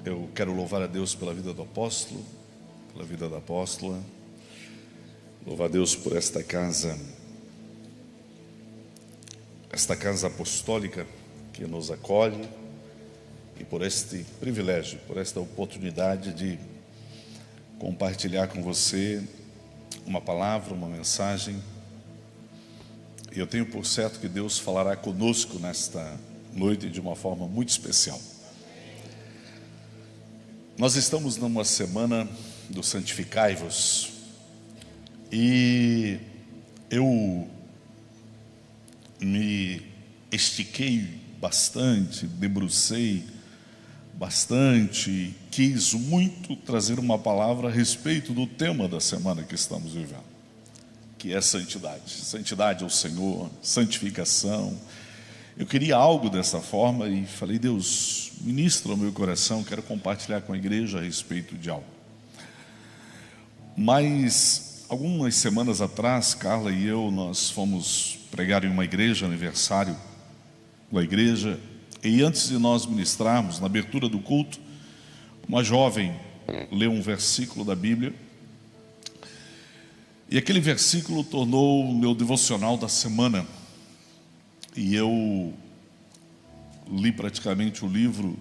Eu quero louvar a Deus pela vida do apóstolo, pela vida da apóstola. Louvar a Deus por esta casa apostólica que nos acolhe e por este privilégio, por esta oportunidade de compartilhar com você uma palavra, uma mensagem. E eu tenho por certo que Deus falará conosco nesta noite de uma forma muito especial. Nós estamos numa semana do Santificai-vos e eu me estiquei bastante, debrucei bastante, quis muito trazer uma palavra a respeito do tema da semana que estamos vivendo, que é santidade. Santidade ao Senhor, santificação. Eu queria algo dessa forma e falei: Deus, ministra o meu coração, quero compartilhar com a igreja a respeito de algo. Mas algumas semanas atrás, Carla e eu, nós fomos pregar em uma igreja, aniversário da igreja, e antes de nós ministrarmos, na abertura do culto, uma jovem leu um versículo da Bíblia, e aquele versículo tornou o meu devocional da semana. E eu li praticamente o livro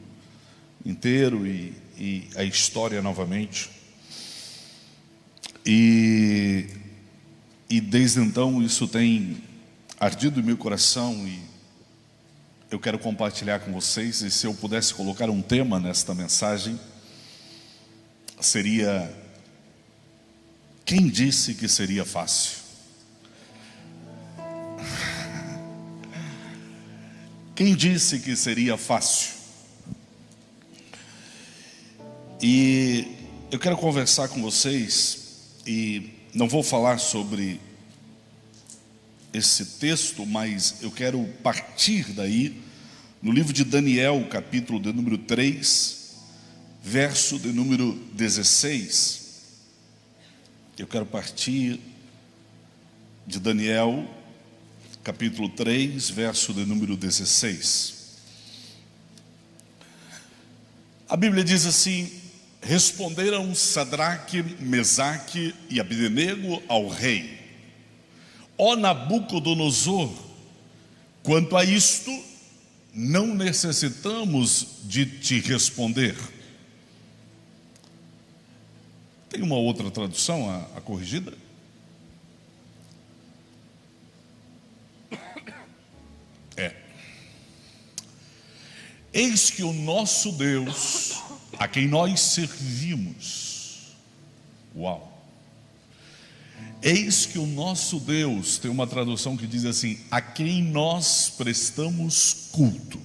inteiro e a história novamente. E desde então isso tem ardido em meu coração e eu quero compartilhar com vocês. E se eu pudesse colocar um tema nesta mensagem, seria: quem disse que seria fácil? Quem disse que seria fácil? E eu quero conversar com vocês, e não vou falar sobre esse texto, mas eu quero partir daí, no livro de Daniel, capítulo de número 3, verso de número 16. Eu quero partir de Daniel, capítulo 3, verso de número 16. A Bíblia diz assim: responderam Sadraque, Mesaque e Abdenego ao rei: ó Nabucodonosor, quanto a isto, não necessitamos de te responder. Tem uma outra tradução, a corrigida? Eis que o nosso Deus, a quem nós servimos, uau! Eis que o nosso Deus, tem uma tradução que diz assim: a quem nós prestamos culto.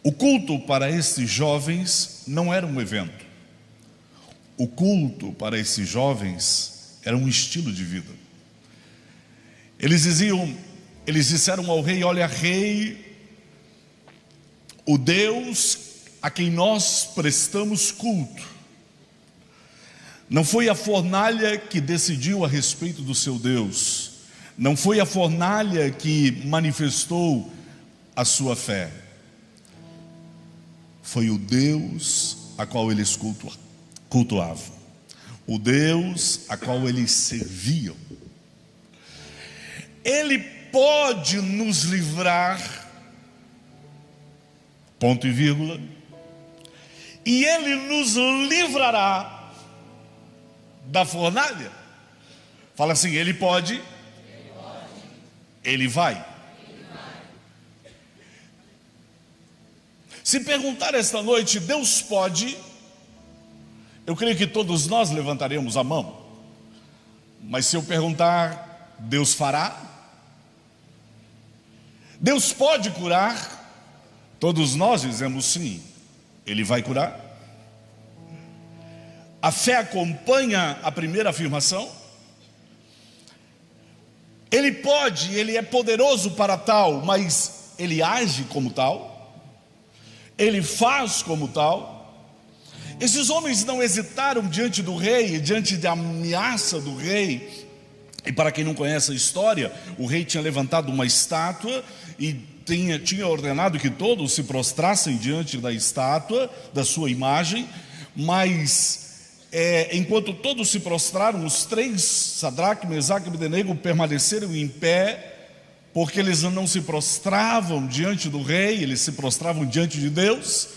O culto para esses jovens não era um evento. O culto para esses jovens era um estilo de vida. Eles disseram ao rei: olha, rei, o Deus a quem nós prestamos culto, não foi a fornalha que decidiu a respeito do seu Deus, não foi a fornalha que manifestou a sua fé, foi o Deus a qual eles cultuavam, o Deus a qual eles serviam. Ele pode nos livrar, ponto e vírgula, e Ele nos livrará da fornalha. Fala assim: Ele pode, Ele vai. Se perguntar esta noite, Deus pode, eu creio que todos nós levantaremos a mão. Mas se eu perguntar, Deus fará? Deus pode curar? Todos nós dizemos sim, Ele vai curar. A fé acompanha a primeira afirmação. Ele pode, Ele é poderoso para tal, mas Ele age como tal, Ele faz como tal. Esses homens não hesitaram diante do rei, diante da ameaça do rei. E para quem não conhece a história, o rei tinha levantado uma estátua e tinha ordenado que todos se prostrassem diante da estátua, da sua imagem, mas enquanto todos se prostraram, os três, Sadraque, Mesaque e Abdenego, permaneceram em pé, porque eles não se prostravam diante do rei, eles se prostravam diante de Deus.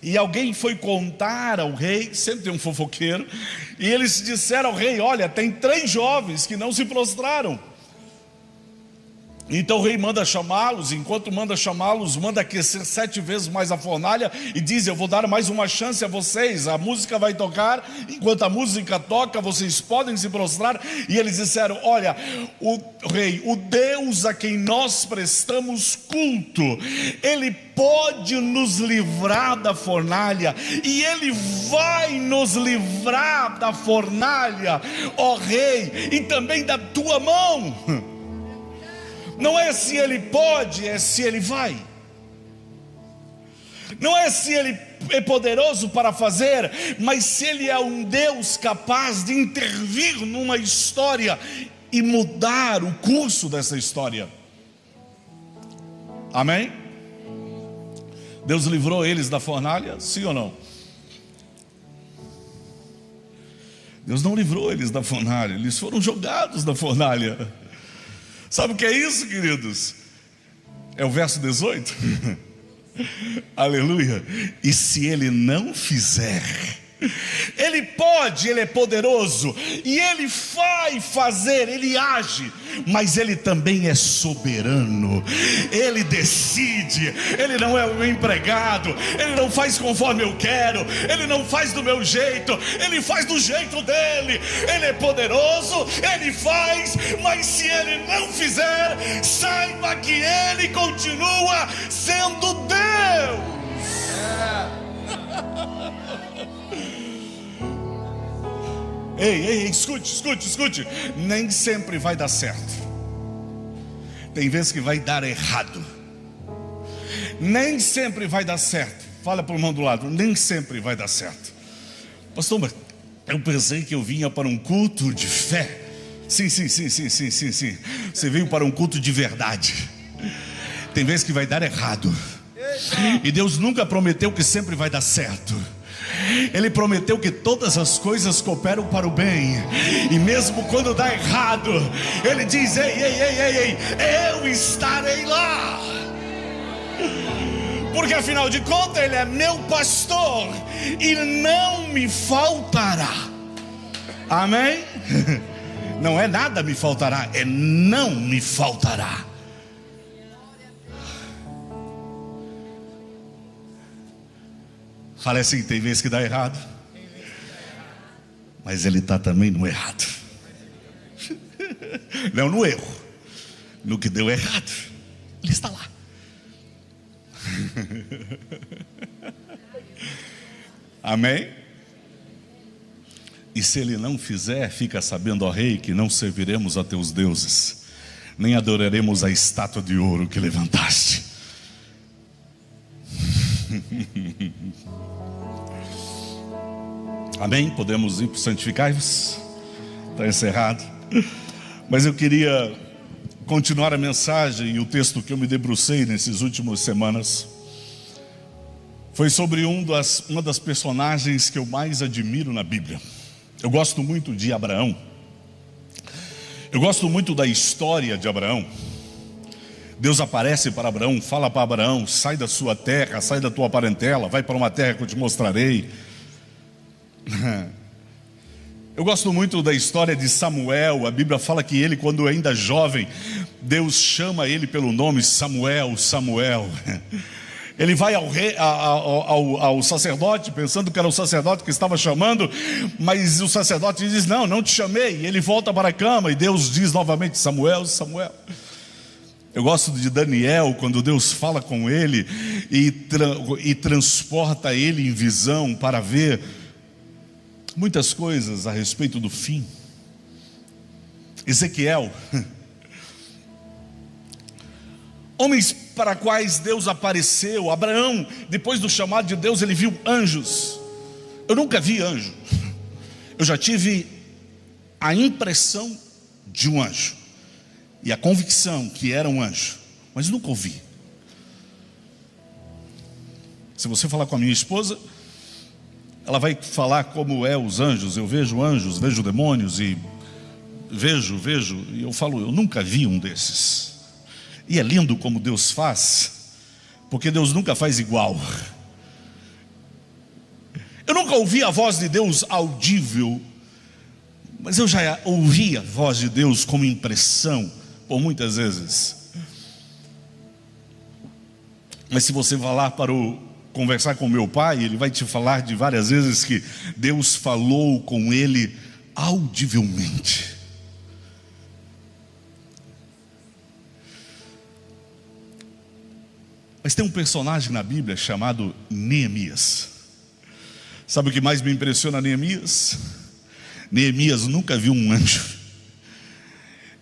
E alguém foi contar ao rei, sempre tem um fofoqueiro, e eles disseram ao rei: olha, tem 3 jovens que não se prostraram. Então o rei manda chamá-los, enquanto manda chamá-los, manda aquecer 7 vezes mais a fornalha e diz: eu vou dar mais uma chance a vocês, a música vai tocar, enquanto a música toca, vocês podem se prostrar. E eles disseram: olha, o rei, o Deus a quem nós prestamos culto, Ele pode nos livrar da fornalha, e Ele vai nos livrar da fornalha, ó rei, e também da tua mão. Não é se Ele pode, é se Ele vai. Não é se Ele é poderoso para fazer, mas se Ele é um Deus capaz de intervir numa história e mudar o curso dessa história. Amém? Deus livrou eles da fornalha, sim ou não? Deus não livrou eles da fornalha, eles foram jogados da fornalha. Sabe o que é isso, queridos? É o verso 18. Aleluia. E se Ele não fizer, Ele pode, Ele é poderoso, e Ele vai fazer, Ele age, mas Ele também é soberano. Ele decide. Ele não é o meu empregado. Ele não faz conforme eu quero. Ele não faz do meu jeito. Ele faz do jeito dele. Ele é poderoso, Ele faz, mas se Ele não fizer, saiba que Ele continua sendo Deus. Ei, escute. Nem sempre vai dar certo. Tem vezes que vai dar errado. Nem sempre vai dar certo. Fala para o irmão do lado: nem sempre vai dar certo. Pastor, mas eu pensei que eu vinha para um culto de fé. Sim. Você veio para um culto de verdade. Tem vezes que vai dar errado. E Deus nunca prometeu que sempre vai dar certo. Ele prometeu que todas as coisas cooperam para o bem. E mesmo quando dá errado, Ele diz: ei, eu estarei lá. Porque afinal de contas Ele é meu pastor e não me faltará. Amém? Não é nada me faltará, é não me faltará. Fala assim: tem vezes que dá errado, mas Ele está também no errado. Não no erro, no que deu errado, Ele está lá. Amém? E se Ele não fizer, fica sabendo, ó rei, que não serviremos a teus deuses, nem adoraremos a estátua de ouro que levantaste. Amém? Podemos ir para o santificai-vos? Está encerrado. Mas eu queria continuar a mensagem. E o texto que eu me debrucei nessas últimas semanas foi sobre uma das personagens que eu mais admiro na Bíblia. Eu gosto muito de Abraão. Eu gosto muito da história de Abraão. Deus aparece para Abraão, fala para Abraão: sai da sua terra, sai da tua parentela, vai para uma terra que eu te mostrarei. Eu gosto muito da história de Samuel. A Bíblia fala que ele, quando ainda jovem, Deus chama ele pelo nome: Samuel, Samuel. Ele vai ao sacerdote, pensando que era o sacerdote que estava chamando, mas o sacerdote diz: não te chamei. E ele volta para a cama e Deus diz novamente: Samuel, Samuel. Eu gosto de Daniel, quando Deus fala com ele e transporta ele em visão para ver muitas coisas a respeito do fim. Ezequiel. Homens para quais Deus apareceu. Abraão, depois do chamado de Deus, ele viu anjos. Eu nunca vi anjo. Eu já tive a impressão de um anjo e a convicção que era um anjo, mas nunca ouvi. Se você falar com a minha esposa, ela vai falar como é os anjos. Eu vejo anjos, vejo demônios e vejo, e eu falo, eu nunca vi um desses. E é lindo como Deus faz, porque Deus nunca faz igual. Eu nunca ouvi a voz de Deus audível, mas eu já ouvi a voz de Deus como impressão, por muitas vezes. Mas se você vai lá conversar com meu pai, ele vai te falar de várias vezes que Deus falou com ele audivelmente. Mas tem um personagem na Bíblia chamado Neemias. Sabe o que mais me impressiona Neemias? Neemias nunca viu um anjo.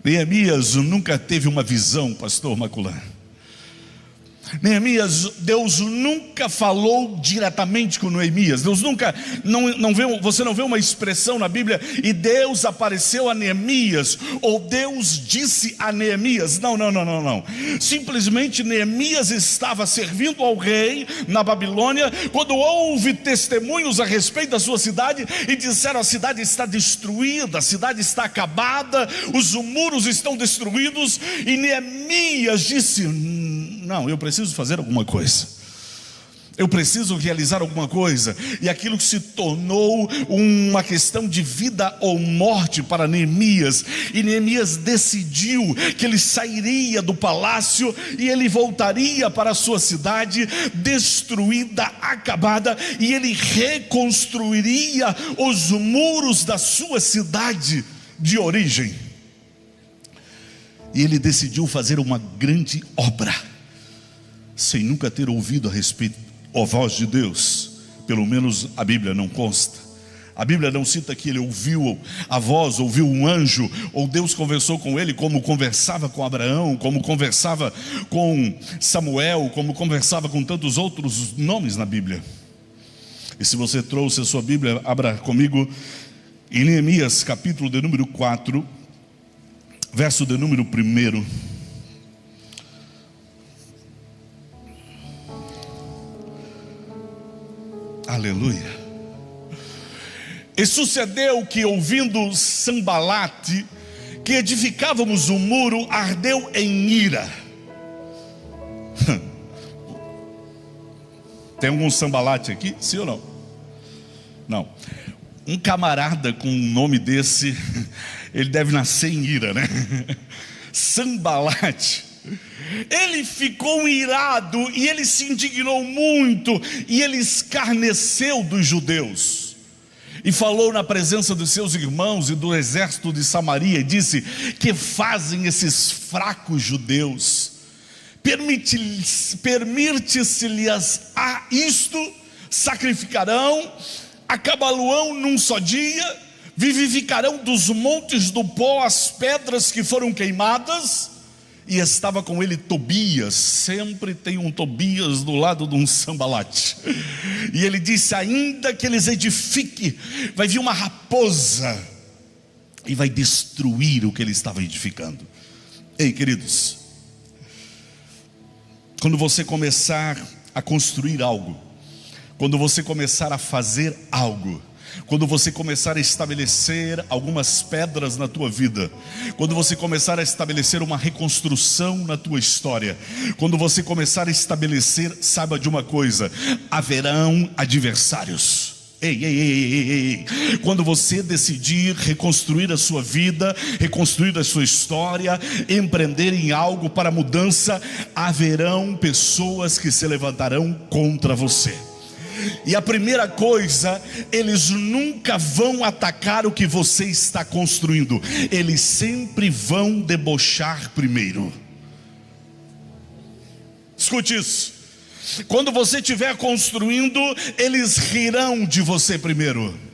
Neemias nunca teve uma visão, pastor Maculan. Neemias, Deus nunca falou diretamente com Neemias. Deus nunca, você não vê uma expressão na Bíblia, e Deus apareceu a Neemias, ou Deus disse a Neemias. Não. Simplesmente Neemias estava servindo ao rei na Babilônia, quando houve testemunhos a respeito da sua cidade, e disseram: a cidade está destruída, a cidade está acabada, os muros estão destruídos. E Neemias disse: não, eu preciso fazer alguma coisa, eu preciso realizar alguma coisa. E aquilo se tornou uma questão de vida ou morte para Neemias. E Neemias decidiu que ele sairia do palácio e ele voltaria para a sua cidade destruída, acabada, e ele reconstruiria os muros da sua cidade de origem. E ele decidiu fazer uma grande obra, sem nunca ter ouvido a respeito a voz de Deus. Pelo menos a Bíblia não consta. A Bíblia não cita que ele ouviu a voz, ouviu um anjo, ou Deus conversou com ele como conversava com Abraão, como conversava com Samuel, como conversava com tantos outros nomes na Bíblia. E se você trouxe a sua Bíblia, abra comigo em Neemias, capítulo de número 4, verso de número 1. Aleluia. E sucedeu que, ouvindo Sambalate que edificávamos o muro, ardeu em ira. Tem algum Sambalate aqui? Sim ou não? Não. Um camarada com um nome desse, ele deve nascer em ira, né? Sambalate. Ele ficou irado e ele se indignou muito, e ele escarneceu dos judeus e falou na presença dos seus irmãos e do exército de Samaria, e disse: que fazem esses fracos judeus? Permite-se-lhes a isto? Sacrificarão, acabá-lo-ão num só dia, vivificarão dos montes do pó as pedras que foram queimadas. E estava com ele Tobias. Sempre tem um Tobias do lado de um Sambalate. E ele disse: ainda que eles edifiquem, vai vir uma raposa e vai destruir o que ele estava edificando. Ei, queridos, quando você começar a construir algo, quando você começar a fazer algo, quando você começar a estabelecer algumas pedras na tua vida, quando você começar a estabelecer uma reconstrução na tua história, quando você começar a estabelecer, saiba de uma coisa: haverão adversários. Ei. Quando você decidir reconstruir a sua vida, reconstruir a sua história, empreender em algo para mudança, haverão pessoas que se levantarão contra você. E a primeira coisa, eles nunca vão atacar o que você está construindo, eles sempre vão debochar primeiro. Escute isso. Quando você estiver construindo, eles rirão de você primeiro.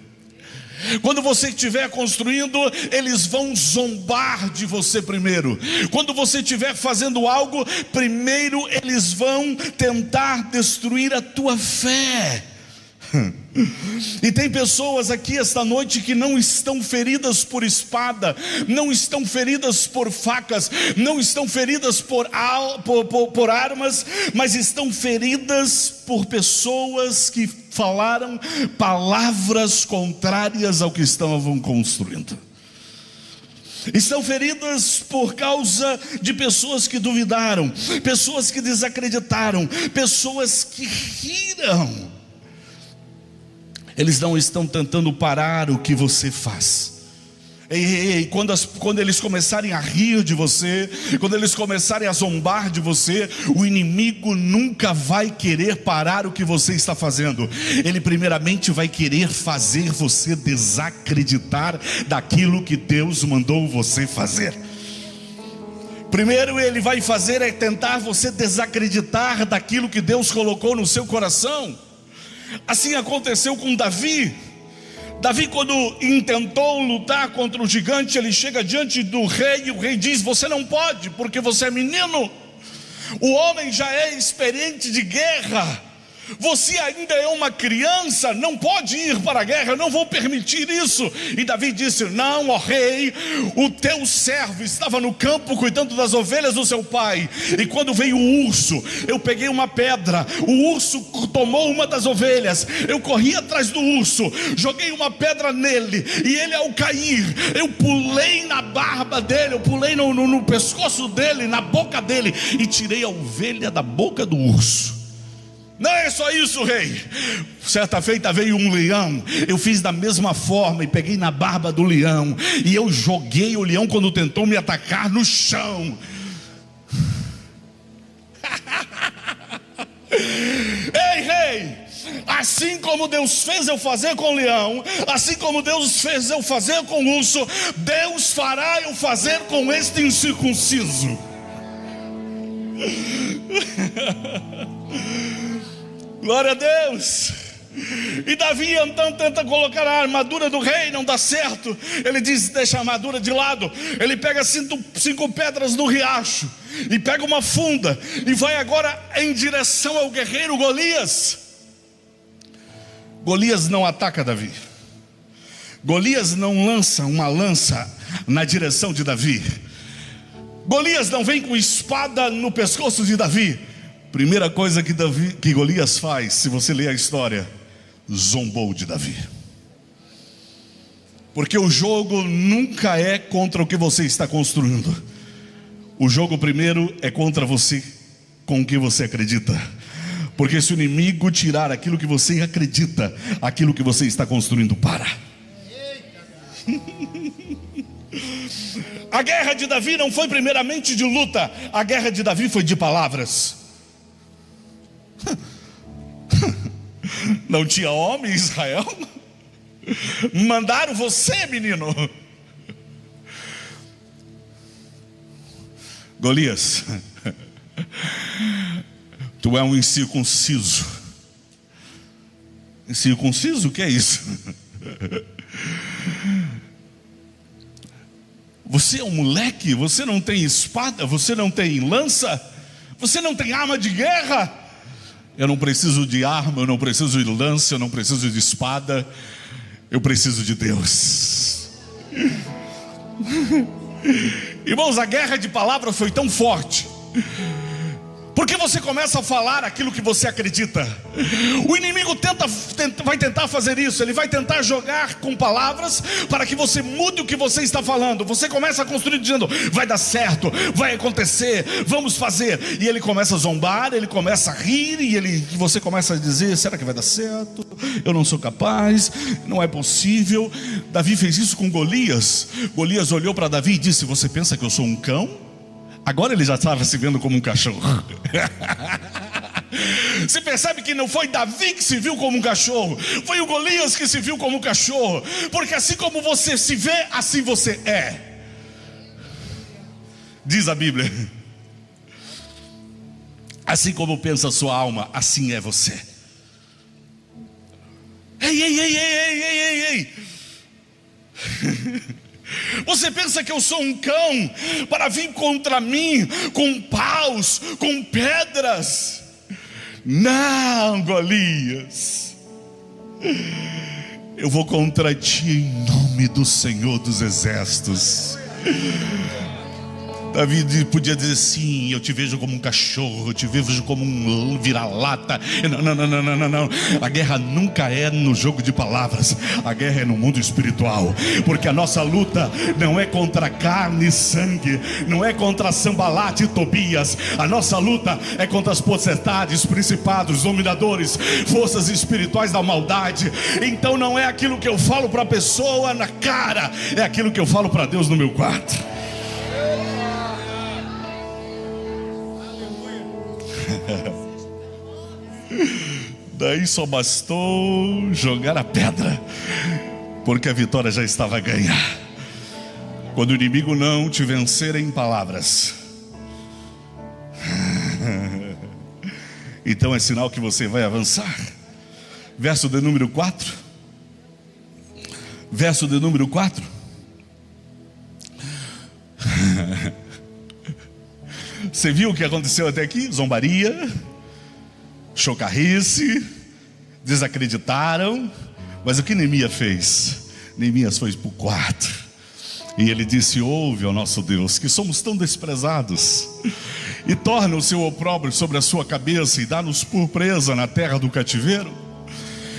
Quando você estiver construindo, eles vão zombar de você primeiro. Quando você estiver fazendo algo, primeiro eles vão tentar destruir a tua fé. E tem pessoas aqui esta noite que não estão feridas por espada, não estão feridas por facas, não estão feridas por armas, mas estão feridas por pessoas que falaram palavras contrárias ao que estavam construindo. Estão feridas por causa de pessoas que duvidaram, pessoas que desacreditaram, pessoas que riram. Eles não estão tentando parar o que você faz. Quando eles começarem a rir de você, quando eles começarem a zombar de você, o inimigo nunca vai querer parar o que você está fazendo. Ele primeiramente vai querer fazer você desacreditar daquilo que Deus mandou você fazer. Primeiro ele vai fazer é tentar você desacreditar daquilo que Deus colocou no seu coração. Assim aconteceu com Davi. Davi, quando intentou lutar contra o gigante, ele chega diante do rei e o rei diz: você não pode, porque você é menino. O homem já é experiente de guerra, você ainda é uma criança, não pode ir para a guerra, não vou permitir isso. E Davi disse: não, ó rei, o teu servo estava no campo cuidando das ovelhas do seu pai, e quando veio o urso, eu peguei uma pedra, o urso tomou uma das ovelhas, eu corri atrás do urso, joguei uma pedra nele, e ele ao cair, eu pulei na barba dele, eu pulei no pescoço dele, na boca dele, e tirei a ovelha da boca do urso. Não é só isso, rei. Certa feita veio um leão, eu fiz da mesma forma e peguei na barba do leão, e eu joguei o leão quando tentou me atacar no chão. Ei, rei, assim como Deus fez eu fazer com o leão, assim como Deus fez eu fazer com o urso, Deus fará eu fazer com este incircunciso. Glória a Deus. E Davi então tenta colocar a armadura do rei, não dá certo. Ele diz: deixa a armadura de lado. Ele pega 5 pedras no riacho e pega uma funda e vai agora em direção ao guerreiro Golias. Golias não ataca Davi. Golias não lança uma lança na direção de Davi. Golias não vem com espada no pescoço de Davi. Primeira coisa que Golias faz, se você ler a história, zombou de Davi. Porque o jogo nunca é contra o que você está construindo. O jogo primeiro é contra você, com o que você acredita. Porque se o inimigo tirar aquilo que você acredita, aquilo que você está construindo para. A guerra de Davi não foi primeiramente de luta, a guerra de Davi foi de palavras. Não tinha homem em Israel? Mandaram você, menino. Golias, tu é um incircunciso. Incircunciso? O que é isso? Você é um moleque, você não tem espada, você não tem lança, você não tem arma de guerra. Eu não preciso de arma, eu não preciso de lança, eu não preciso de espada, eu preciso de Deus. Irmãos, a guerra de palavras foi tão forte, porque você começa a falar aquilo que você acredita. O inimigo vai tentar fazer isso. Ele vai tentar jogar com palavras para que você mude o que você está falando. Você começa a construir dizendo: vai dar certo, vai acontecer, vamos fazer. E ele começa a zombar, ele começa a rir, e você começa a dizer: será que vai dar certo? Eu não sou capaz, não é possível. Davi fez isso com Golias. Golias olhou para Davi e disse: você pensa que eu sou um cão? Agora ele já estava se vendo como um cachorro. Você percebe que não foi Davi que se viu como um cachorro, foi o Golias que se viu como um cachorro. Porque assim como você se vê, assim você é. Diz a Bíblia: assim como pensa a sua alma, assim é você. Ei. Você pensa que eu sou um cão para vir contra mim com paus, com pedras? Não, Golias. Eu vou contra ti em nome do Senhor dos Exércitos. Davi podia dizer sim, eu te vejo como um cachorro, eu te vejo como um vira-lata. Não. A guerra nunca é no jogo de palavras, a guerra é no mundo espiritual. Porque a nossa luta não é contra carne e sangue, não é contra Sambalate e Tobias. A nossa luta é contra as potestades, principados, dominadores, forças espirituais da maldade. Então não é aquilo que eu falo para a pessoa na cara, é aquilo que eu falo para Deus no meu quarto. Daí só bastou jogar a pedra, porque a vitória já estava ganha. Quando o inimigo não te vencer em palavras, então é sinal que você vai avançar. Verso de número 4. Verso de número 4. Você viu o que aconteceu até aqui? Zombaria, chocarrice, desacreditaram. Mas o que Neemias fez? Neemias foi para o quarto e ele disse: ouve ao nosso Deus, que somos tão desprezados, e torna o seu opróbrio sobre a sua cabeça, e dá-nos por presa na terra do cativeiro.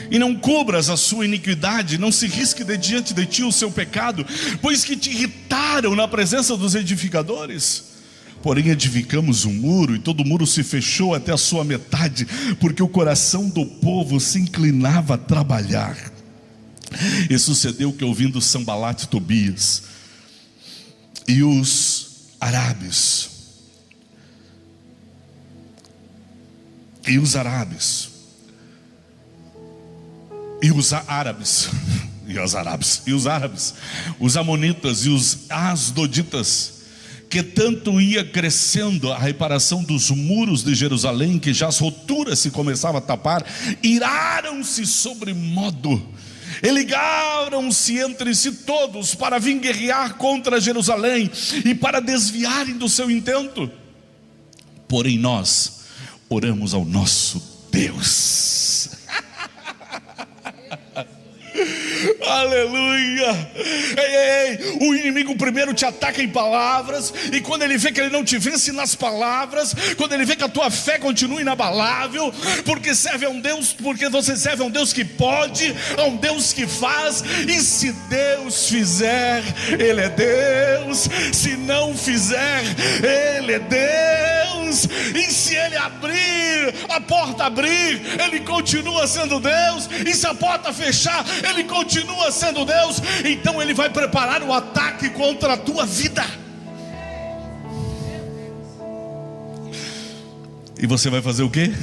E não cubras a sua iniquidade, não se risque de diante de ti o seu pecado, pois que te irritaram na presença dos edificadores. Porém edificamos um muro, e todo o muro se fechou até a sua metade, porque o coração do povo se inclinava a trabalhar. E sucedeu que, ouvindo Sambalate e Tobias e os árabes os amonitas e os asdoditas, que tanto ia crescendo a reparação dos muros de Jerusalém, que já as roturas se começavam a tapar, iraram-se sobre modo, e ligaram-se entre si todos para vir guerrear contra Jerusalém e para desviarem do seu intento. Porém nós oramos ao nosso Deus. Aleluia. Ei, o inimigo primeiro te ataca em palavras, e quando ele vê que ele não te vence nas palavras, quando ele vê que a tua fé continua inabalável, porque você serve a um Deus que pode, a um Deus que faz. E se Deus fizer, Ele é Deus. Se não fizer, Ele é Deus. E se Ele abrir, a porta abrir, Ele continua sendo Deus. E se a porta fechar, Ele continua sendo Deus. Então Ele vai preparar o ataque contra a tua vida. E você vai fazer o quê?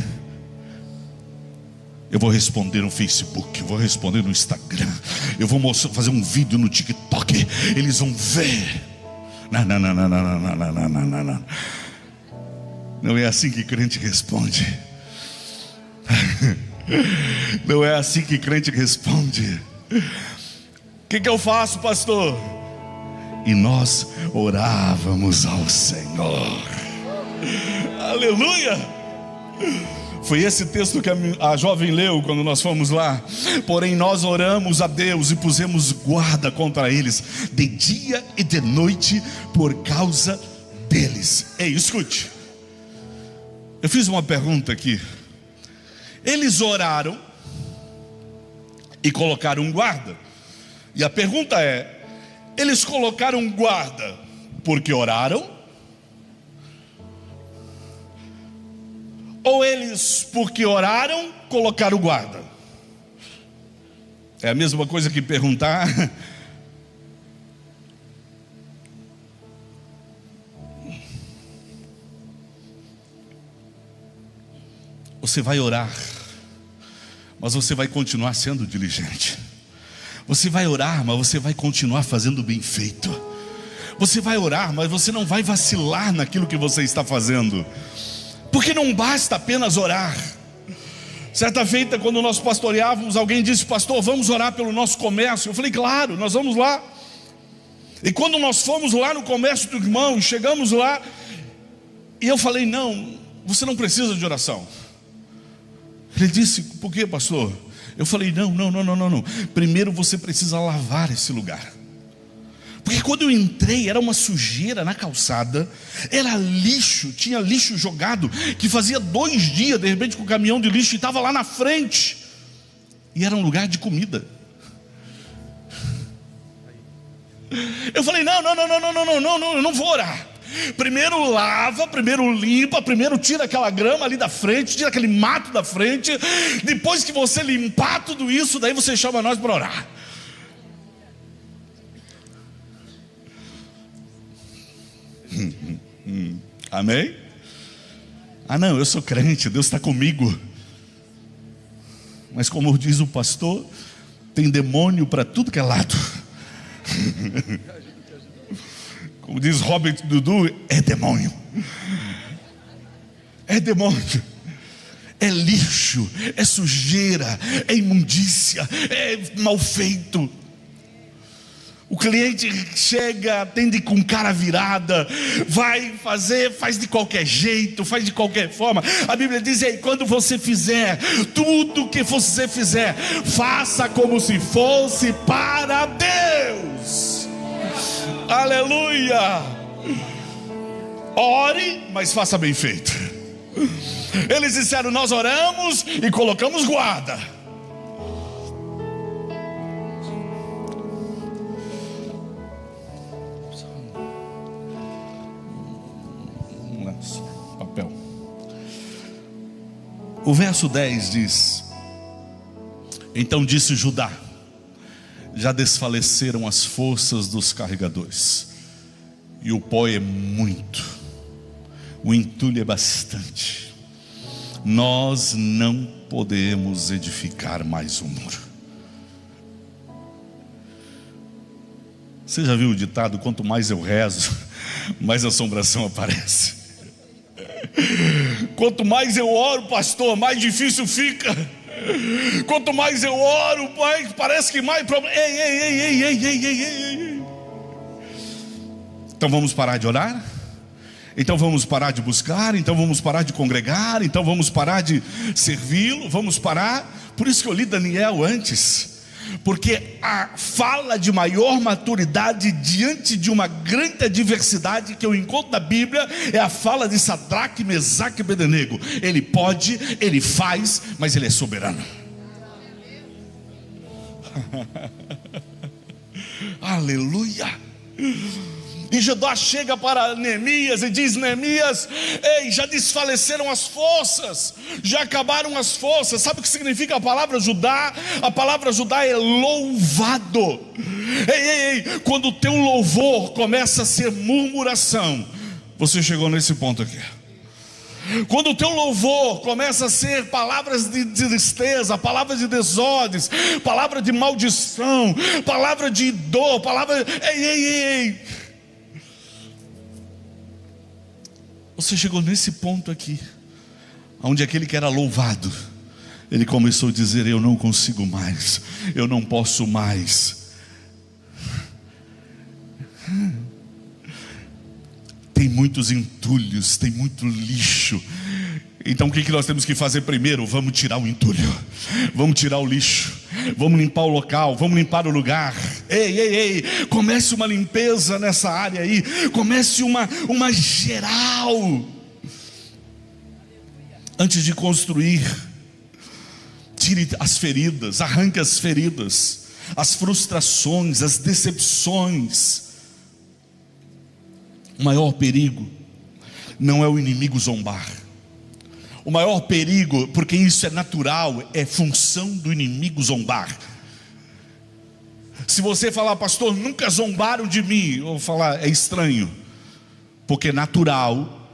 Eu vou responder no Facebook, eu vou responder no Instagram, eu vou fazer um vídeo no TikTok. Eles vão ver. Não. Não é assim que crente responde. Não é assim que crente responde. O que eu faço, pastor? E nós orávamos ao Senhor. Aleluia. Foi esse texto que a jovem leu quando nós fomos lá. Porém nós oramos a Deus e pusemos guarda contra eles de dia e de noite por causa deles. Ei, escute. Eu fiz uma pergunta aqui. Eles oraram e colocaram um guarda. E a pergunta é: eles colocaram um guarda porque oraram? Ou eles, porque oraram, colocaram o guarda? É a mesma coisa que perguntar: você vai orar, mas você vai continuar sendo diligente. Você vai orar, mas você vai continuar fazendo bem feito. Você vai orar, mas você não vai vacilar naquilo que você está fazendo. Porque não basta apenas orar. Certa feita, quando nós pastoreávamos, alguém disse: pastor, vamos orar pelo nosso comércio. Eu falei: claro, nós vamos lá. E quando nós fomos lá no comércio do irmão, chegamos lá, e eu falei: não, você não precisa de oração. Ele disse: por quê, pastor? Eu falei, não. Primeiro você precisa lavar esse lugar. Porque quando eu entrei, era uma sujeira na calçada, era lixo, tinha lixo jogado, que fazia 2 dias, de repente, com o caminhão de lixo, e estava lá na frente. E era um lugar de comida. Eu falei, não vou orar. Primeiro lava, primeiro limpa, primeiro tira aquela grama ali da frente, tira aquele mato da frente. Depois que você limpar tudo isso, daí você chama nós para orar. Amém? Não, eu sou crente, Deus está comigo. Mas como diz o pastor, tem demônio para tudo que é lado. Como diz Robert Dudu, é demônio. É demônio. É lixo, é sujeira, é imundícia, é mal feito. O cliente chega, atende com cara virada, vai fazer, faz de qualquer jeito, faz de qualquer forma. A Bíblia diz aí, quando você fizer, tudo que você fizer, faça como se fosse para Deus. Aleluia. Ore, mas faça bem feito. Eles disseram, nós oramos e colocamos guarda. Papel. O verso 10 diz: então disse Judá, já desfaleceram as forças dos carregadores, e o pó é muito, o entulho é bastante. Nós não podemos edificar mais um muro. Você já viu o ditado, quanto mais eu rezo, mais assombração aparece? Quanto mais eu oro, pastor, mais difícil fica. Quanto mais eu oro, mais, parece que mais problema. Ei. Então vamos parar de orar? Então vamos parar de buscar? Então vamos parar de congregar? Então vamos parar de servi-lo? Vamos parar? Por isso que eu li Daniel antes, porque a fala de maior maturidade diante de uma grande adversidade que eu encontro na Bíblia é a fala de Sadraque, Mesaque e Abednego. Ele pode, ele faz, mas ele é soberano. Aleluia. E Judá chega para Neemias e diz: Neemias, ei, já desfaleceram as forças, já acabaram as forças. Sabe o que significa a palavra Judá? A palavra Judá é louvado. Ei, quando o teu louvor começa a ser murmuração, você chegou nesse ponto aqui. Quando o teu louvor começa a ser palavras de tristeza, palavras de desordens, palavra de maldição, palavra de dor, palavra... Ei. Você chegou nesse ponto aqui, onde aquele que era louvado, ele começou a dizer: eu não consigo mais, eu não posso mais. Tem muitos entulhos, tem muito lixo. Então o que nós temos que fazer primeiro? Vamos tirar o entulho, vamos tirar o lixo, vamos limpar o local, vamos limpar o lugar. Ei, comece uma limpeza nessa área aí, comece uma geral. Antes de construir, tire as feridas, arranque as feridas, as frustrações, as decepções. O maior perigo não é o inimigo zombar. O maior perigo, porque isso é natural, é função do inimigo zombar. Se você falar: pastor, nunca zombaram de mim, eu vou falar: é estranho, porque é natural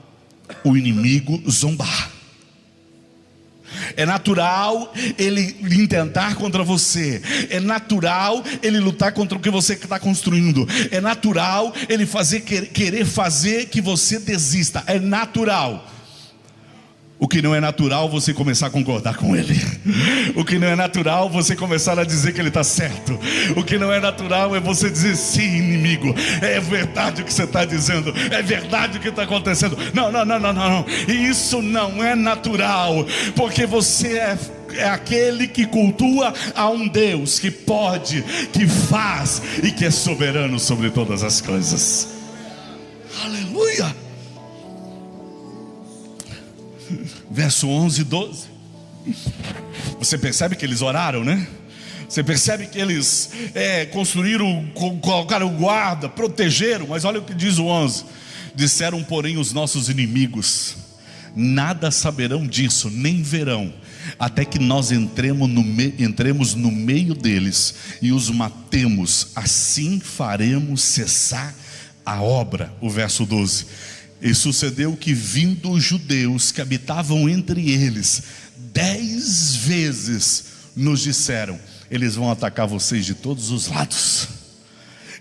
o inimigo zombar. É natural ele intentar contra você. É natural ele lutar contra o que você está construindo. É natural ele querer fazer que você desista. É natural. O que não é natural, você começar a concordar com ele. O que não é natural, você começar a dizer que ele está certo. O que não é natural é você dizer: sim, inimigo, é verdade o que você está dizendo, é verdade o que está acontecendo. Não. E isso não é natural, porque você é é aquele que cultua a um Deus que pode, que faz e que é soberano sobre todas as coisas. Aleluia. Verso 11 e 12. Você percebe que eles oraram, né? Você percebe que eles construíram, colocaram guarda, protegeram. Mas olha o que diz o 11. Disseram, porém, os nossos inimigos: nada saberão disso, nem verão, até que nós entremos no meio deles e os matemos. Assim faremos cessar a obra. O verso 12. E sucedeu que, vindo os judeus que habitavam entre eles, 10 vezes nos disseram: eles vão atacar vocês de todos os lados.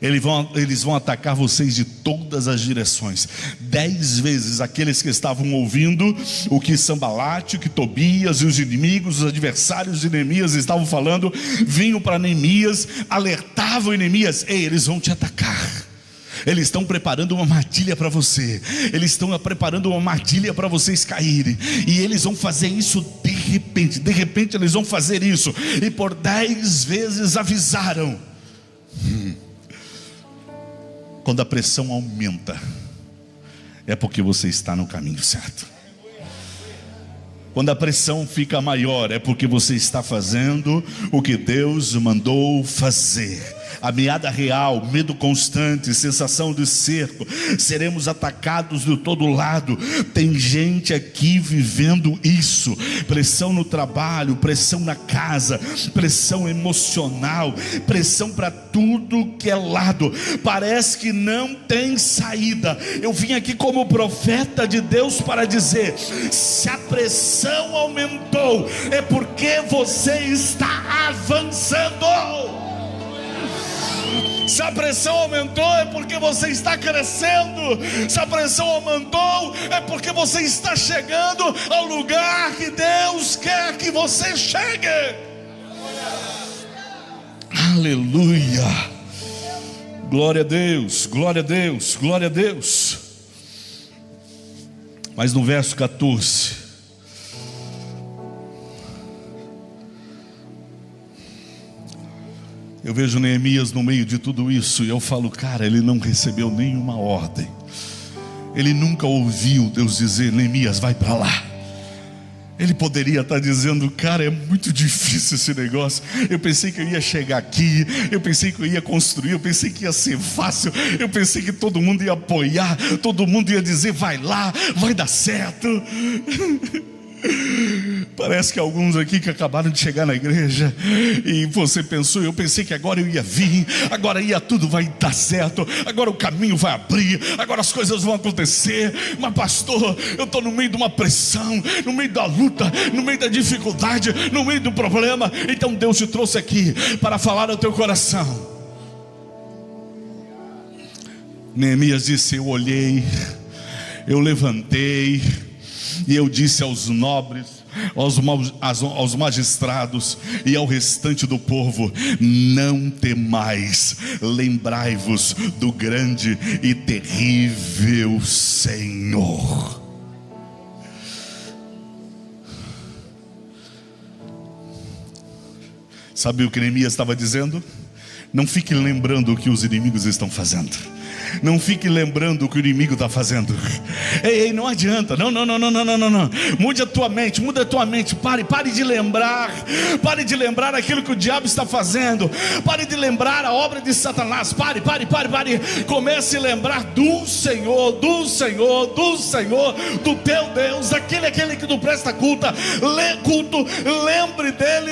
Eles vão atacar vocês de todas as direções. 10 vezes aqueles que estavam ouvindo o que Sambalate, o que Tobias e os inimigos, os adversários de Neemias estavam falando, vinham para Neemias, alertavam Neemias: ei, eles vão te atacar. Eles estão preparando uma armadilha para você. Eles estão preparando uma armadilha para vocês caírem. E eles vão fazer isso de repente. De repente eles vão fazer isso. E por 10 vezes avisaram. Quando a pressão aumenta, é porque você está no caminho certo. Quando a pressão fica maior, é porque você está fazendo o que Deus mandou fazer. Ameaça real, medo constante, sensação de cerco. Seremos atacados de todo lado. Tem gente aqui vivendo isso. Pressão no trabalho, pressão na casa, pressão emocional, pressão para tudo que é lado. Parece que não tem saída. Eu vim aqui como profeta de Deus para dizer: se a pressão aumentou, é porque você está avançando. Se a pressão aumentou, é porque você está crescendo. Se a pressão aumentou, é porque você está chegando ao lugar que Deus quer que você chegue. Aleluia. Glória a Deus, glória a Deus, glória a Deus. Mas no verso 14, eu vejo Neemias no meio de tudo isso, e eu falo: cara, ele não recebeu nenhuma ordem. Ele nunca ouviu Deus dizer: Neemias, vai para lá. Ele poderia estar dizendo: cara, é muito difícil esse negócio. Eu pensei que eu ia chegar aqui, eu pensei que eu ia construir, eu pensei que ia ser fácil, eu pensei que todo mundo ia apoiar, todo mundo ia dizer: vai lá, vai dar certo. Parece que alguns aqui que acabaram de chegar na igreja, e você pensou: eu pensei que agora eu ia vir, agora tudo vai dar certo, agora o caminho vai abrir, agora as coisas vão acontecer. Mas pastor, eu estou no meio de uma pressão, no meio da luta, no meio da dificuldade, no meio do problema. Então Deus te trouxe aqui para falar ao teu coração. Neemias disse: eu olhei, eu levantei, e eu disse aos nobres, aos magistrados e ao restante do povo: não temais, lembrai-vos do grande e terrível Senhor. Sabe o que Neemias estava dizendo? Não fique lembrando o que os inimigos estão fazendo. Não fique lembrando o que o inimigo está fazendo. Ei, não adianta. Não. Mude a tua mente, muda a tua mente. Pare de lembrar. Pare de lembrar aquilo que o diabo está fazendo. Pare de lembrar a obra de Satanás. Pare. Comece a lembrar do Senhor, do teu Deus, aquele que tu presta culto. Lembre dele.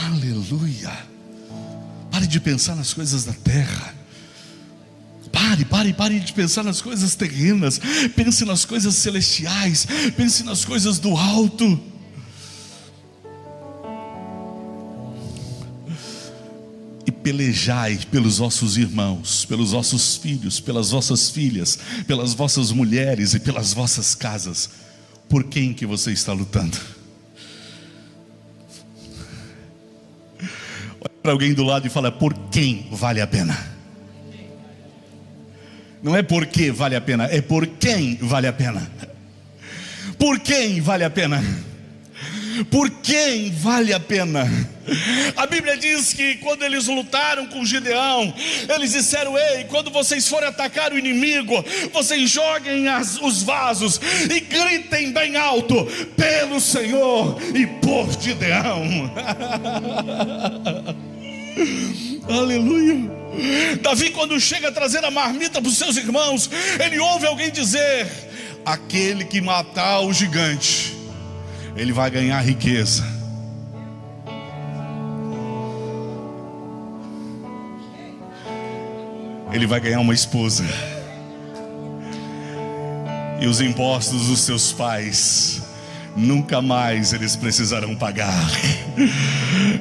Aleluia. Pare de pensar nas coisas da terra. Pare de pensar nas coisas terrenas. Pense nas coisas celestiais. Pense nas coisas do alto. E pelejai pelos vossos irmãos, pelos vossos filhos, pelas vossas filhas, pelas vossas mulheres e pelas vossas casas. Por quem que você está lutando? Olha para alguém do lado e fala: por quem vale a pena? Não é porque vale a pena, é por quem vale a pena. Por quem vale a pena? Por quem vale a pena? A Bíblia diz que quando eles lutaram com Gideão, eles disseram: ei, quando vocês forem atacar o inimigo, vocês joguem os vasos e gritem bem alto: pelo Senhor e por Gideão. Aleluia. Davi, quando chega a trazer a marmita para os seus irmãos, ele ouve alguém dizer: aquele que matar o gigante, ele vai ganhar riqueza. Ele vai ganhar uma esposa. E os impostos dos seus pais nunca mais eles precisarão pagar.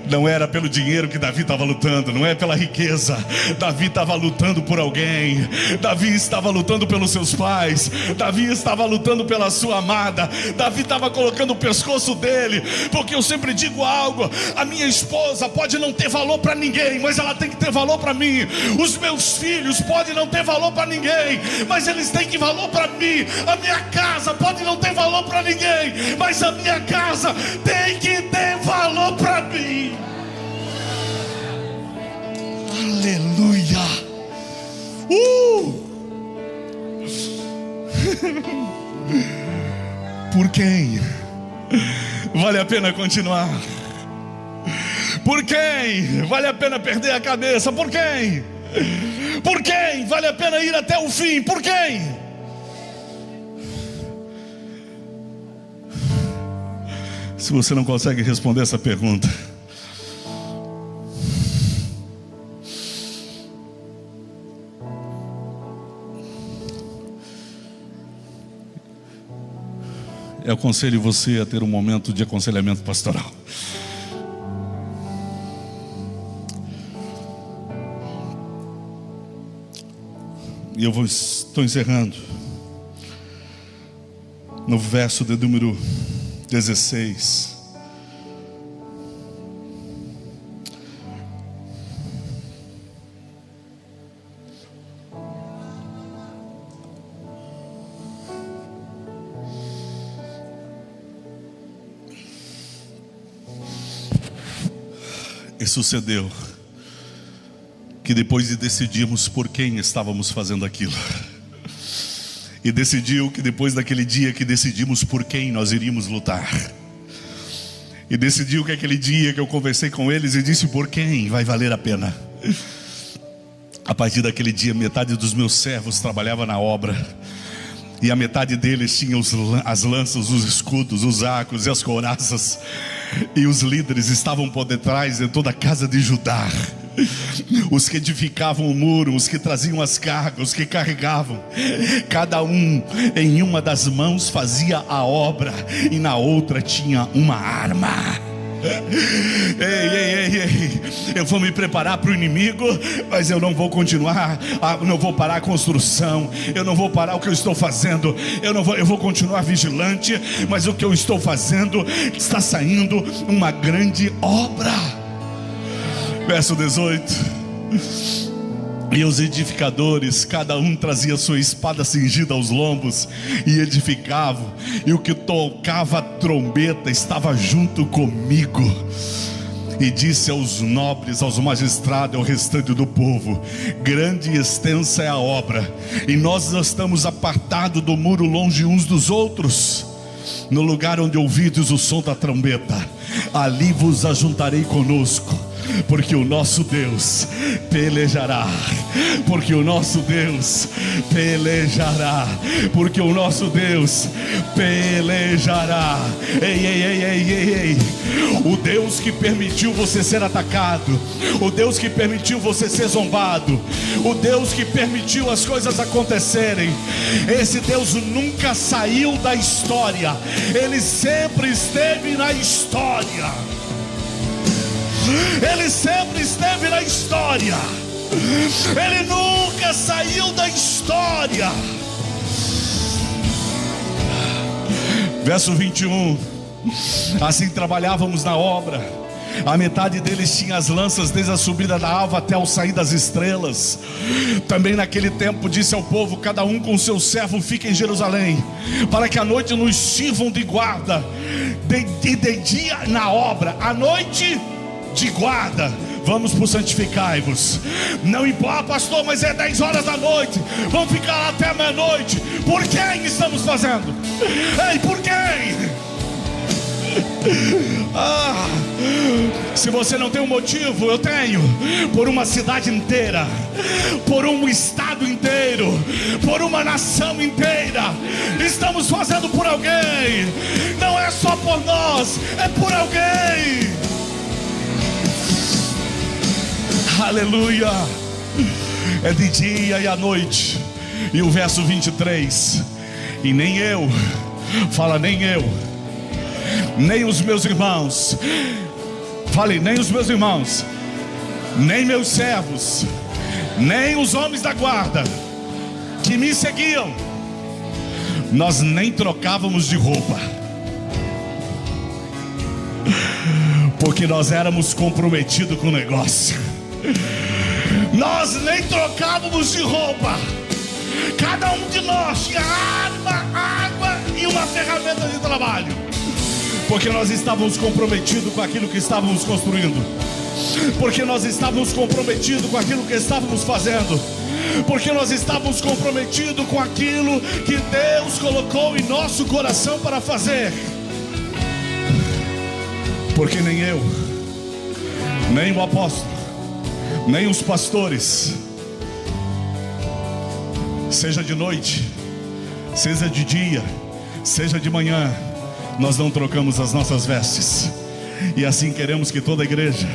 Não era pelo dinheiro que Davi estava lutando, não é pela riqueza. Davi estava lutando por alguém. Davi estava lutando pelos seus pais. Davi estava lutando pela sua amada. Davi estava colocando o pescoço dele. Porque eu sempre digo algo: a minha esposa pode não ter valor para ninguém, mas ela tem que ter valor para mim. Os meus filhos podem não ter valor para ninguém, mas eles têm que valor para mim. A minha casa pode não ter valor para ninguém, mas a minha casa tem que ter valor para mim. Aleluia. Por quem vale a pena continuar? Por quem vale a pena perder a cabeça? Por quem? Por quem vale a pena ir até o fim? Por quem? Se você não consegue responder essa pergunta, eu aconselho você a ter um momento de aconselhamento pastoral. E eu estou encerrando no verso de número 16. E sucedeu que depois de decidirmos por quem estávamos fazendo aquilo, e decidiu que depois daquele dia que decidimos por quem nós iríamos lutar, e decidiu que aquele dia que eu conversei com eles e disse por quem vai valer a pena, a partir daquele dia metade dos meus servos trabalhava na obra, e a metade deles tinha as lanças, os escudos, os arcos e as couraças, e os líderes estavam por detrás de toda a casa de Judá. Os que edificavam o muro, os que traziam as cargas, os que carregavam, cada um em uma das mãos fazia a obra e na outra tinha uma arma. Ei, eu vou me preparar para o inimigo, mas eu não vou continuar, não vou parar a construção, eu não vou parar o que eu estou fazendo, eu vou continuar vigilante, mas o que eu estou fazendo está saindo uma grande obra. Verso 18. E os edificadores, cada um trazia sua espada cingida aos lombos e edificavam, e o que tocava a trombeta estava junto comigo. E disse aos nobres, aos magistrados, ao restante do povo: grande e extensa é a obra, e nós estamos apartados do muro, longe uns dos outros. No lugar onde ouvides o som da trombeta, ali vos ajuntarei conosco, porque o nosso Deus pelejará, porque o nosso Deus pelejará, porque o nosso Deus pelejará. Ei, o Deus que permitiu você ser atacado, o Deus que permitiu você ser zombado, o Deus que permitiu as coisas acontecerem, esse Deus nunca saiu da história, Ele sempre esteve na história. Ele sempre esteve na história. Ele nunca saiu da história. Verso 21. Assim trabalhávamos na obra, A metade deles tinha as lanças desde a subida da alva até o sair das estrelas. Também naquele tempo disse ao povo: cada um com seu servo fica em Jerusalém, para que à noite nos sirvam de guarda, de dia na obra, à noite de guarda. Vamos por santificai-vos. Não importa, pastor, mas é 10 horas da noite, vamos ficar lá até meia-noite. Por quem estamos fazendo? Ei, por quem? Se você não tem um motivo, eu tenho. Por uma cidade inteira, por um estado inteiro, por uma nação inteira. Estamos fazendo por alguém. Não é só por nós, é por alguém. Aleluia. É de dia e à noite. E o verso 23: e nem eu, fala, nem eu, nem os meus irmãos, fale, nem os meus irmãos, nem meus servos, nem os homens da guarda que me seguiam, nós nem trocávamos de roupa, porque nós éramos comprometidos com o negócio. Nós nem trocávamos de roupa. Cada um de nós tinha arma, água e uma ferramenta de trabalho, porque nós estávamos comprometidos com aquilo que estávamos construindo, porque nós estávamos comprometidos com aquilo que estávamos fazendo, porque nós estávamos comprometidos com aquilo que Deus colocou em nosso coração para fazer. Porque nem eu, nem o apóstolo, nem os pastores, seja de noite, seja de dia, seja de manhã, nós não trocamos as nossas vestes. E assim queremos que toda a igreja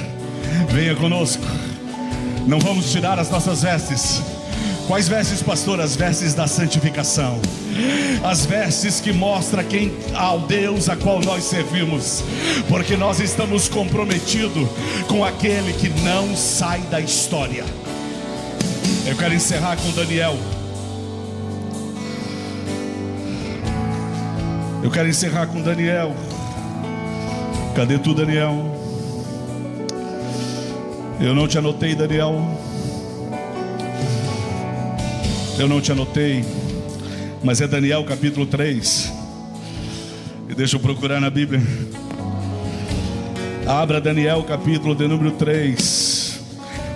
venha conosco. Não vamos tirar as nossas vestes. Quais vestes, pastor? As vestes da santificação. As vestes que mostram quem ao Deus a qual nós servimos. Porque nós estamos comprometidos com aquele que não sai da história. Eu quero encerrar com Daniel. Eu quero encerrar com Daniel. Cadê tu, Daniel? Eu não te anotei, Daniel. Eu não te anotei, mas é Daniel capítulo 3. E deixa eu procurar na Bíblia. Abra Daniel capítulo de número 3.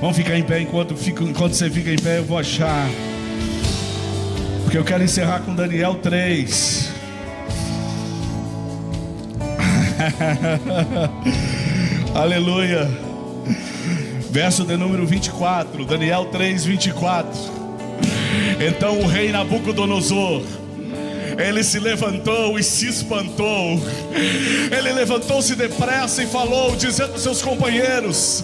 Vamos ficar em pé enquanto você fica em pé, eu vou achar. Porque eu quero encerrar com Daniel 3. Aleluia. Verso de número 24. Daniel 3, 24. Então o rei Nabucodonosor, ele se levantou e se espantou. Ele levantou-se depressa e falou, dizendo aos seus companheiros: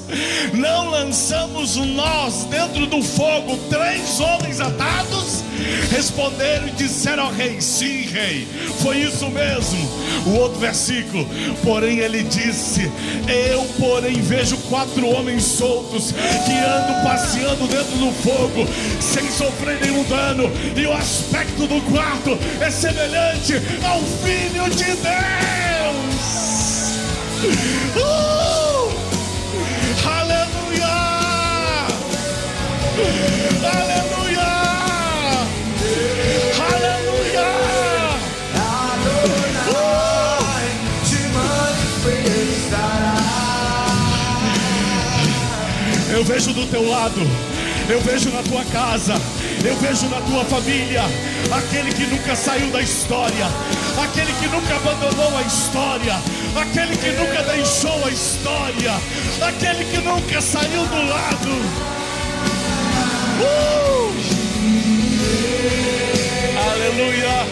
não lançamos nós dentro do fogo 3 homens atados? Responderam e disseram ao rei: sim, rei, foi isso mesmo. O outro versículo: porém ele disse: eu porém vejo 4 homens soltos que andam passeando dentro do fogo sem sofrer nenhum dano, e o aspecto do quarto é semelhante ao Filho de Deus. Aleluia! Aleluia! Aleluia! Eu vejo do teu lado, eu vejo na tua casa, eu vejo na tua família aquele que nunca saiu da história, aquele que nunca abandonou a história, aquele que nunca deixou a história, aquele que nunca saiu do lado. Aleluia!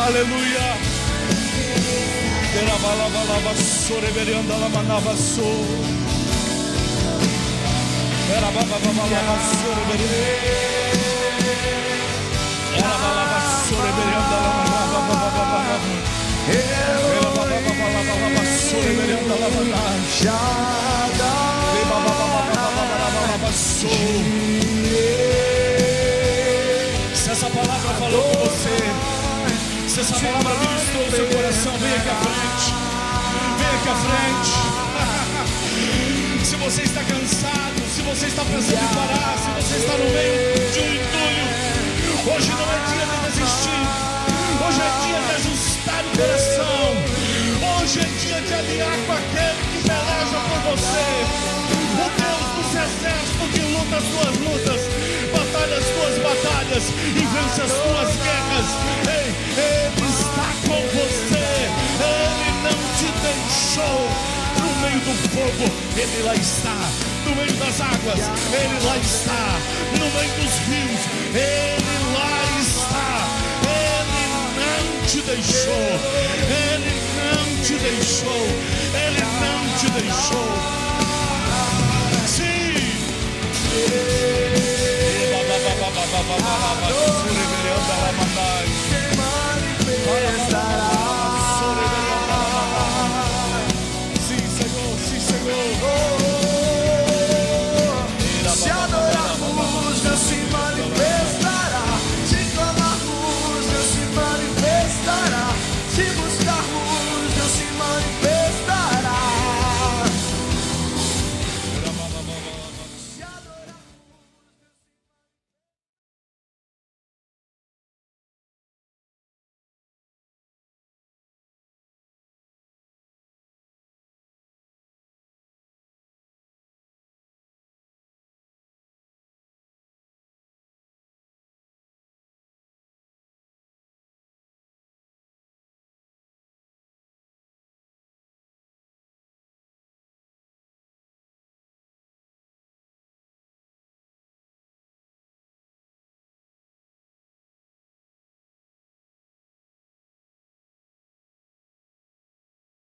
Aleluia! Se essa palavra falou com você, se essa palavra ministrou o seu coração, vem aqui à frente. Vem aqui à frente. Se você está cansado, se você está pensando em parar, se você está no meio de um entulho, hoje não é dia de desistir. Hoje é dia de ajustar o coração. Hoje é dia de alinhar com aquele que peleja por você. O Deus dos exércitos que luta as tuas lutas, batalha as tuas batalhas e vence as tuas guerras. Ei, Ele está com você. Ele não te deixou. No meio do fogo, Ele lá está. No meio das águas, Ele lá está. No meio dos rios, Ele lá está. Ele não te deixou. Ele não te deixou. Ele não te deixou. Sim.